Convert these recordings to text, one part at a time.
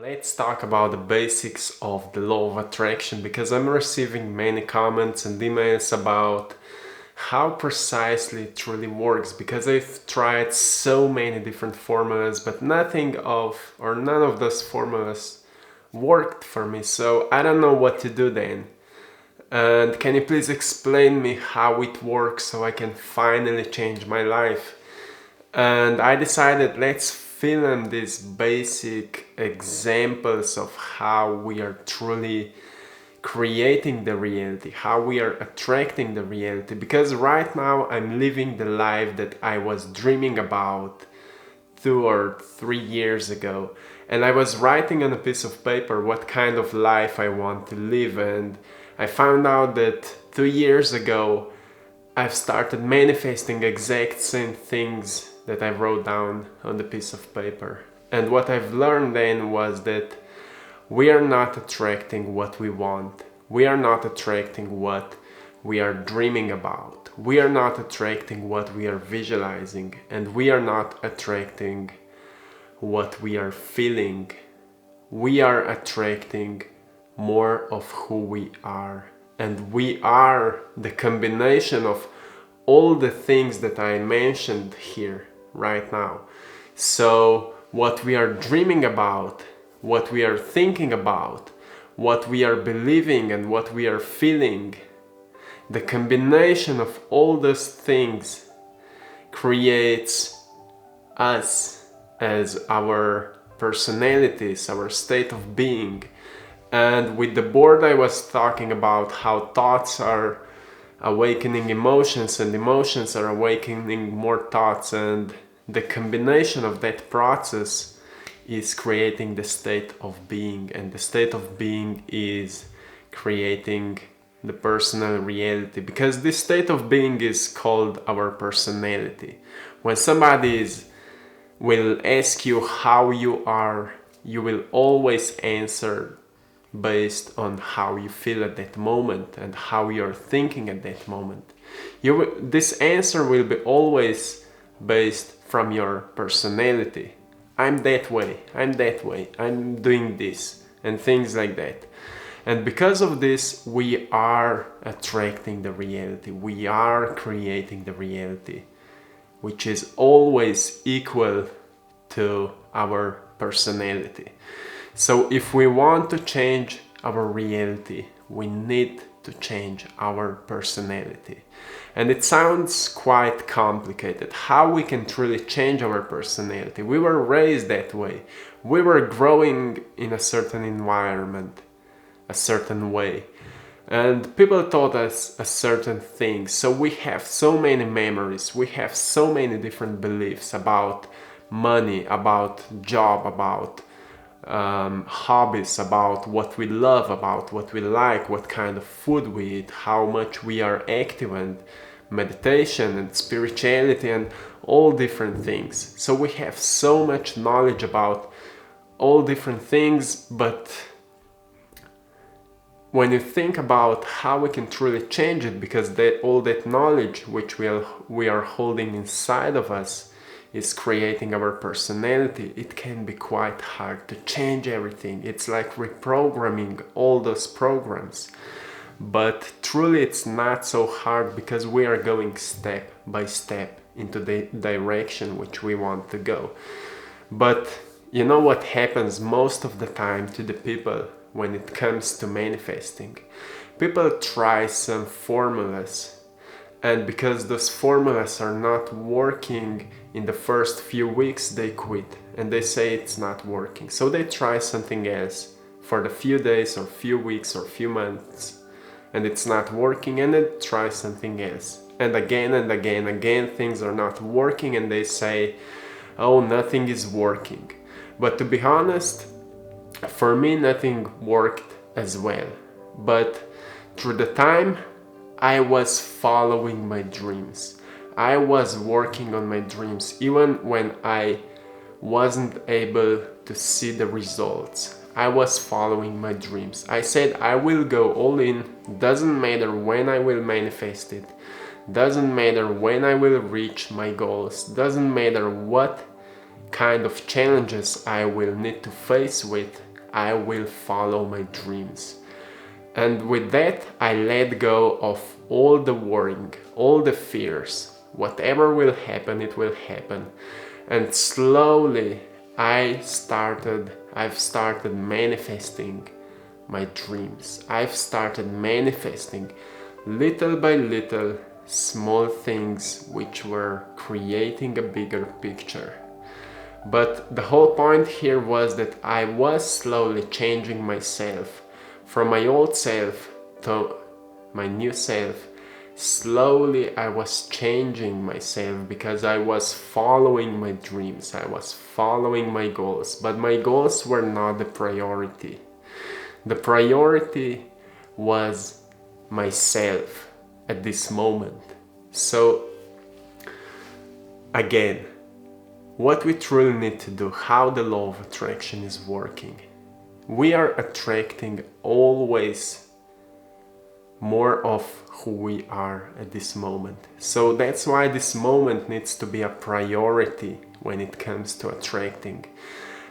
Let's talk about the basics of the law of attraction because I'm receiving many comments and emails about how precisely it truly works because I've tried so many different formulas but none of those formulas worked for me, so I don't know what to do then. And can you please explain me how it works so I can finally change my life? And I decided let's film these basic examples of how we are truly creating the reality, how we are attracting the reality. Because right now I'm living the life that I was dreaming about 2 or 3 years ago. And I was writing on a piece of paper what kind of life I want to live. And I found out that 2 years ago I've started manifesting exact same things that I wrote down on the piece of paper. And what I've learned then was that we are not attracting what we want. We are not attracting what we are dreaming about. We are not attracting what we are visualizing. And we are not attracting what we are feeling. We are attracting more of who we are. And we are the combination of all the things that I mentioned here right now. So what we are dreaming about, what we are thinking about, what we are believing and what we are feeling, the combination of all those things creates us as our personalities, our state of being. And with the board I was talking about how thoughts are awakening emotions and emotions are awakening more thoughts, and the combination of that process is creating the state of being, and the state of being is creating the personal reality, because this state of being is called our personality. When somebody will ask you how you are, you will always answer based on how you feel at that moment and how you're thinking at that moment. This answer will be always based from your personality. I'm that way, I'm doing this, and things like that. And because of this, we are attracting the reality, we are creating the reality, which is always equal to our personality. So if we want to change our reality, we need to change our personality. And it sounds quite complicated, how we can truly change our personality. We were raised that way. We were growing in a certain environment, a certain way. And people taught us a certain thing. So we have so many memories, we have so many different beliefs about money, about job, about hobbies, about what we love, about what we like, what kind of food we eat, how much we are active, and meditation and spirituality and all different things. So we have so much knowledge about all different things, but when you think about how we can truly change it, because all that knowledge which we are holding inside of us is creating our personality, it can be quite hard to change everything. It's like reprogramming all those programs. But truly it's not so hard, because we are going step by step into the direction which we want to go. But you know what happens most of the time to the people when it comes to manifesting? People try some formulas, and because those formulas are not working in the first few weeks, they quit and they say it's not working. So they try something else for the few days or few weeks or few months, and it's not working, and they try something else. And again, things are not working, and they say, oh, nothing is working. But to be honest, for me, nothing worked as well. But through the time, I was following my dreams. I was working on my dreams, even when I wasn't able to see the results. I was following my dreams. I said I will go all in. Doesn't matter when I will manifest it. Doesn't matter when I will reach my goals. Doesn't matter what kind of challenges I will need to face with, I will follow my dreams. And with that, I let go of all the worrying, all the fears. Whatever will happen, it will happen. And slowly I've started manifesting my dreams. I've started manifesting little by little small things which were creating a bigger picture. But the whole point here was that I was slowly changing myself from my old self to my new self. Slowly I was changing myself because I was following my dreams, I was following my goals, but my goals were not the priority. The priority was myself at this moment. So again, what we truly need to do, how the law of attraction is working. We are attracting always more of who we are at this moment. So that's why this moment needs to be a priority when it comes to attracting.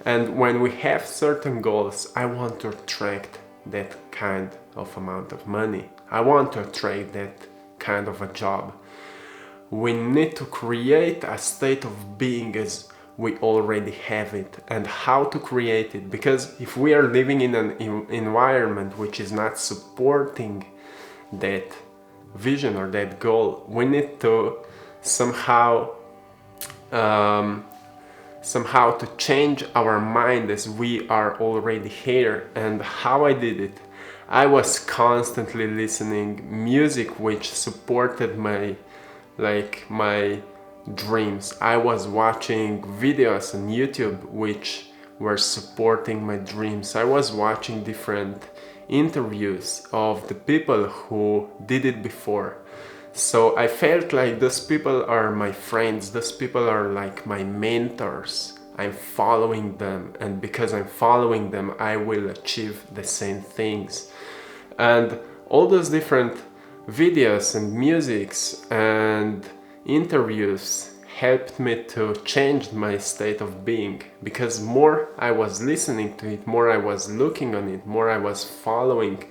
And when we have certain goals, I want to attract that kind of amount of money. I want to attract that kind of a job. We need to create a state of being as we already have it, and how to create it. Because if we are living in an environment which is not supporting that vision or that goal, we need to somehow to change our mind as we are already here. And how I did it, I was constantly listening music which supported my dreams. I was watching videos on YouTube which were supporting my dreams. I was watching different interviews of the people who did it before. So I felt like those people are my friends, those people are like my mentors. I'm following them, and because I'm following them, I will achieve the same things. And all those different videos and musics and interviews helped me to change my state of being, because more I was listening to it, more I was looking on it, more I was following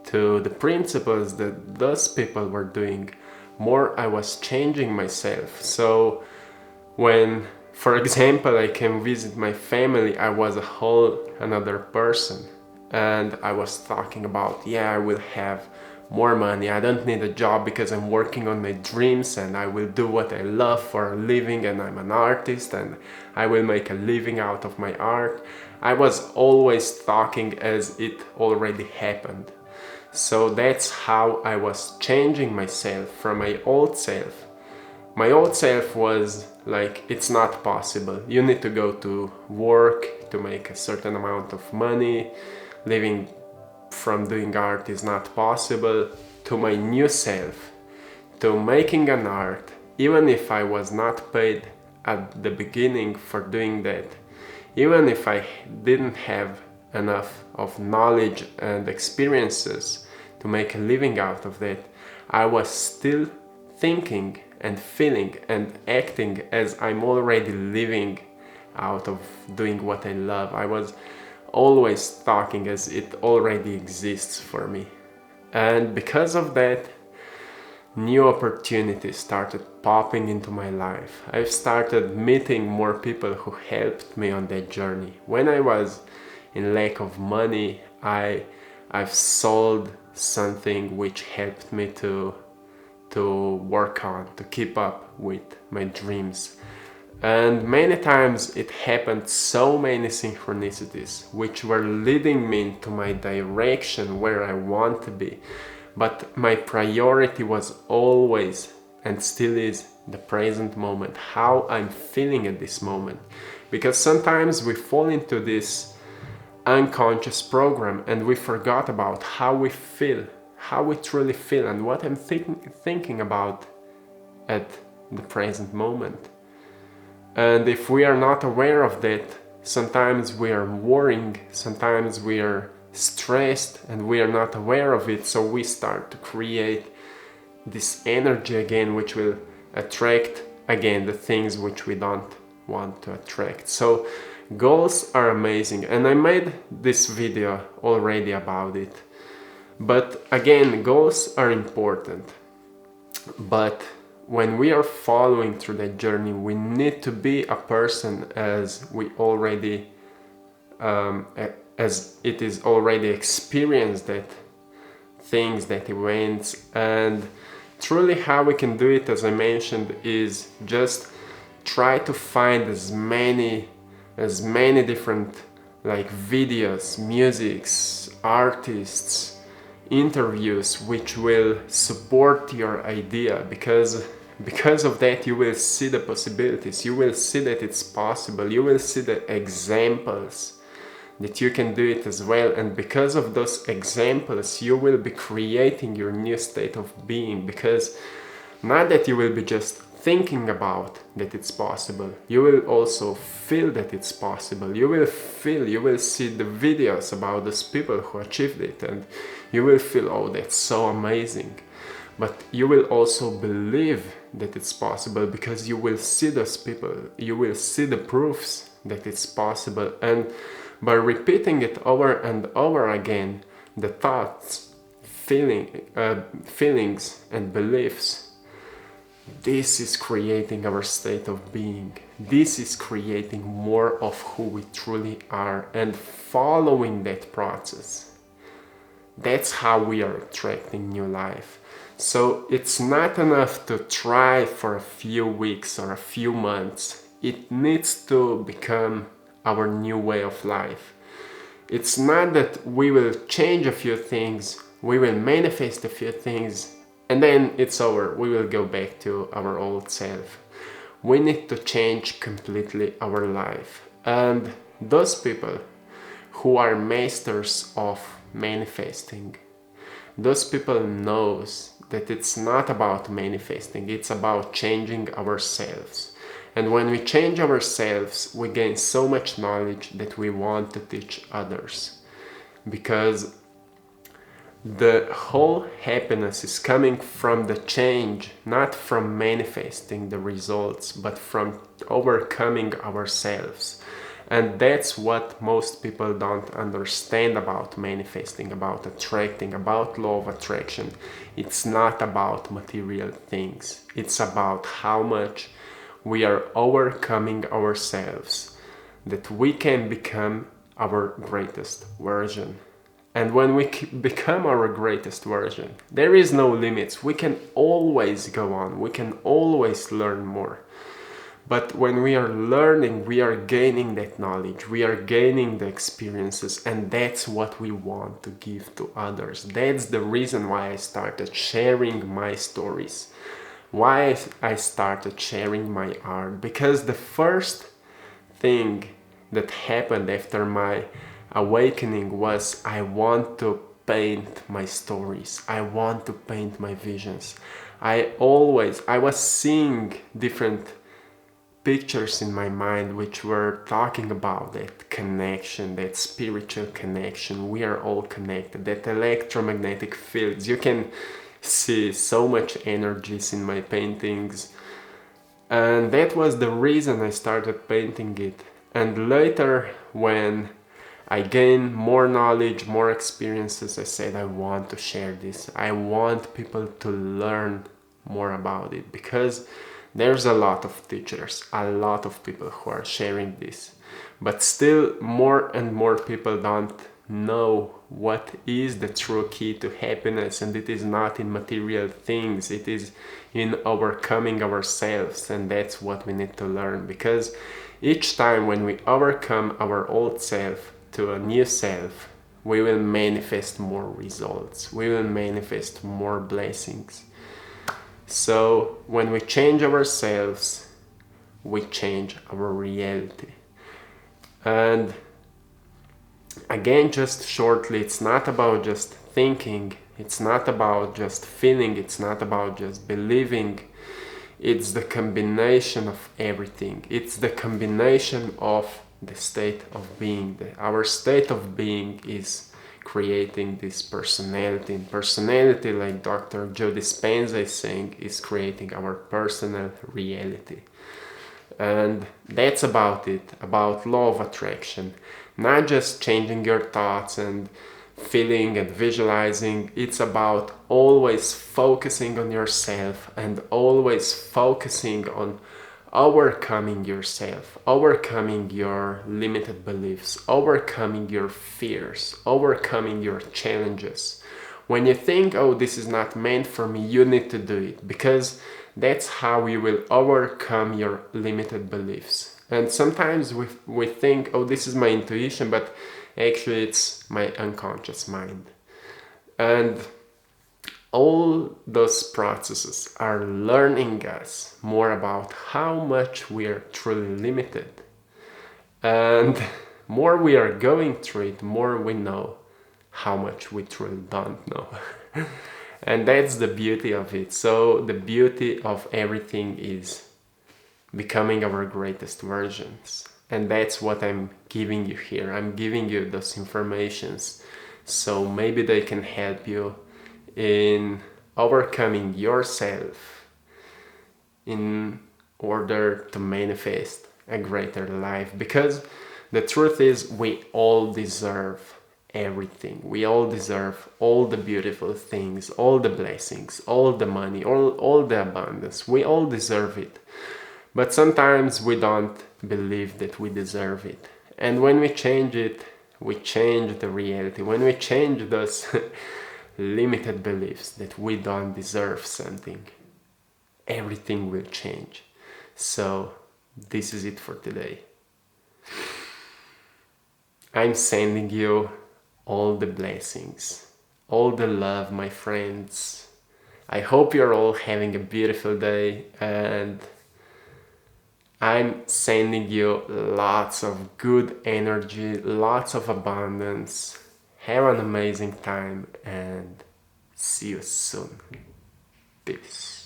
to the principles that those people were doing, more I was changing myself. So when, for example, I came visit my family, I was a whole another person, and I was talking about, yeah, I will have more money, I don't need a job because I'm working on my dreams, and I will do what I love for a living, and I'm an artist and I will make a living out of my art. I was always talking as it already happened. So that's how I was changing myself from my old self. My old self was like, it's not possible, you need to go to work to make a certain amount of money, living from doing art is not possible, to my new self, to making an art, even if I was not paid at the beginning for doing that, even if I didn't have enough of knowledge and experiences to make a living out of that, I was still thinking and feeling and acting as I'm already living out of doing what I love. I was always talking as it already exists for me. And because of that, new opportunities started popping into my life. I've started meeting more people who helped me on that journey. When I was in lack of money, I've sold something which helped me to work on, to keep up with my dreams. And many times it happened, so many synchronicities which were leading me into my direction where I want to be. But my priority was always, and still is, the present moment, how I'm feeling at this moment. Because sometimes we fall into this unconscious program and we forgot about how we feel, how we truly feel, and what I'm thinking about at the present moment. And if we are not aware of that, sometimes we are worrying, sometimes we are stressed and we are not aware of it, so we start to create this energy again which will attract again the things which we don't want to attract. So goals are amazing, and I made this video already about it. But again, goals are important. But when we are following through that journey, we need to be a person as we already, as it is already experienced that things, that events. And truly how we can do it, as I mentioned, is just try to find as many different like videos, musics, artists, interviews which will support your idea, because of that you will see the possibilities, you will see that it's possible, you will see the examples that you can do it as well. And because of those examples you will be creating your new state of being, because not that you will be just thinking about that it's possible, you will also feel that it's possible. You will see the videos about those people who achieved it, and you will feel, oh, that's so amazing. But you will also believe that it's possible, because you will see those people, you will see the proofs that it's possible. And by repeating it over and over again, the thoughts, feelings and beliefs, this is creating our state of being. This is creating more of who we truly are, and following that process, that's how we are attracting new life. So it's not enough to try for a few weeks or a few months. It needs to become our new way of life. It's not that we will change a few things, we will manifest a few things, and then it's over, we will go back to our old self. We need to change completely our life. And those people who are masters of manifesting, those people knows that it's not about manifesting, it's about changing ourselves. And when we change ourselves, we gain so much knowledge that we want to teach others. Because the whole happiness is coming from the change, not from manifesting the results, but from overcoming ourselves. And that's what most people don't understand about manifesting, about attracting, about law of attraction. It's not about material things. It's about how much we are overcoming ourselves, that we can become our greatest version. And when we become our greatest version, there is no limits. We can always go on. We can always learn more. But when we are learning, we are gaining that knowledge. We are gaining the experiences, and that's what we want to give to others. That's the reason why I started sharing my stories. Why I started sharing my art. Because the first thing that happened after my awakening was, I want to paint my stories. I want to paint my visions. I was seeing different pictures in my mind which were talking about that connection, that spiritual connection. We are all connected, that electromagnetic fields. You can see so much energies in my paintings. And that was the reason I started painting it. And later, when I gained more knowledge, more experiences, I said, I want to share this. I want people to learn more about it, because there's a lot of teachers, a lot of people who are sharing this. But still more and more people don't know what is the true key to happiness, and it is not in material things, it is in overcoming ourselves. And that's what we need to learn, because each time when we overcome our old self to a new self, we will manifest more results, we will manifest more blessings. So when we change ourselves, we change our reality. And again, just shortly, it's not about just thinking, it's not about just feeling, it's not about just believing. It's the combination of everything. It's the combination of the state of being. Our state of being is creating this personality. And personality, like Dr. Joe Dispenza is saying, is creating our personal reality. And that's about it, about law of attraction. Not just changing your thoughts and feeling and visualizing, it's about always focusing on yourself and always focusing on overcoming yourself, overcoming your limited beliefs, overcoming your fears, overcoming your challenges. When you think, oh, this is not meant for me, you need to do it, because that's how you will overcome your limited beliefs. And sometimes we think, oh, this is my intuition, but actually it's my unconscious mind. And all those processes are learning us more about how much we are truly limited. And more we are going through it, more we know how much we truly don't know. And that's the beauty of it. So the beauty of everything is becoming our greatest versions. And that's what I'm giving you here. I'm giving you those informations, so maybe they can help you in overcoming yourself in order to manifest a greater life. Because the truth is, we all deserve everything. We all deserve all the beautiful things, all the blessings, all the money, all the abundance. We all deserve it. But sometimes we don't believe that we deserve it. And when we change it, we change the reality. When we change those limited beliefs that we don't deserve something, everything will change. So this is it for today. I'm sending you all the blessings, all the love, my friends. I hope you're all having a beautiful day, and I'm sending you lots of good energy, lots of abundance. Have an amazing time and see you soon. Peace.